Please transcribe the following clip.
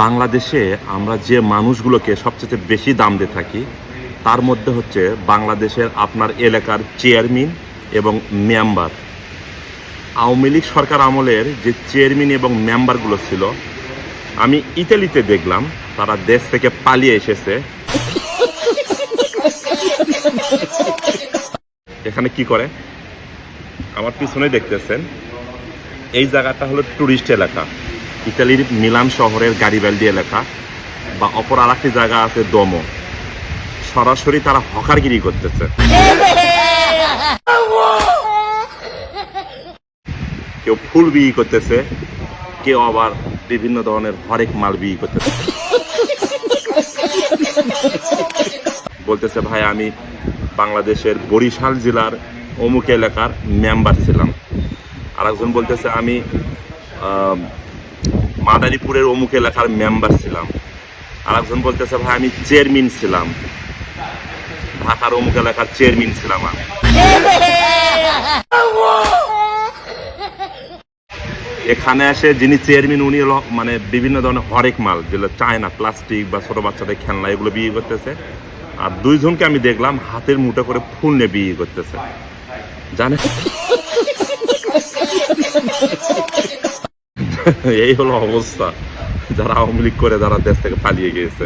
বাংলাদেশে আমরা যে মানুষগুলোকে সবচেয়ে বেশি দাম দিয়ে থাকি তার মধ্যে হচ্ছে বাংলাদেশের আপনার এলাকার চেয়ারম্যান এবং মেম্বার। আওয়ামী লীগ সরকার আমলের যে চেয়ারম্যান এবং মেম্বারগুলো ছিল, আমি ইতালিতে দেখলাম তারা দেশ থেকে পালিয়ে এসেছে। এখানে কি করে আমার পিছনে দেখতেছেন, এই জায়গাটা হলো টুরিস্ট এলাকা, ইতালির মিলান শহরের গারিবালদি এলাকা, বা অপর আর একটি জায়গা আছে দমো। সরাসরি তারা হকারগিরি করতেছে। কেউ ফুল বিক্রি করতেছে, কেউ আবার বিভিন্ন ধরনের হরেক মাল বিক্রি করতেছে। বলতেছে ভাই আমি বাংলাদেশের বরিশাল জেলার অমুক এলাকার মেম্বার ছিলাম। আরেকজন বলতেছে আমি মাদারীপুরের অমুক এলাকার মেম্বার ছিলাম। আরেকজন বলতেছে ভাই আমি চেয়ারম্যান ছিলাম, ঢাকার অমুক এলাকার চেয়ারম্যান ছিলাম আমি। এখানে এসে যিনি চেয়ারম্যান উনি হলো মানে বিভিন্ন ধরনের হরেক মাল, যেগুলো চায়না প্লাস্টিক বা ছোট বাচ্চাদের খেলনা, এগুলো বিক্রি করতেছে। আর দুইজনকে আমি দেখলাম হাতের মুঠো করে ফুল নিয়ে বিক্রি করতেছে। জানে এই হলো অবস্থা যারা আওয়ামী লীগ করে যারা দেশ থেকে পালিয়ে গিয়েছে।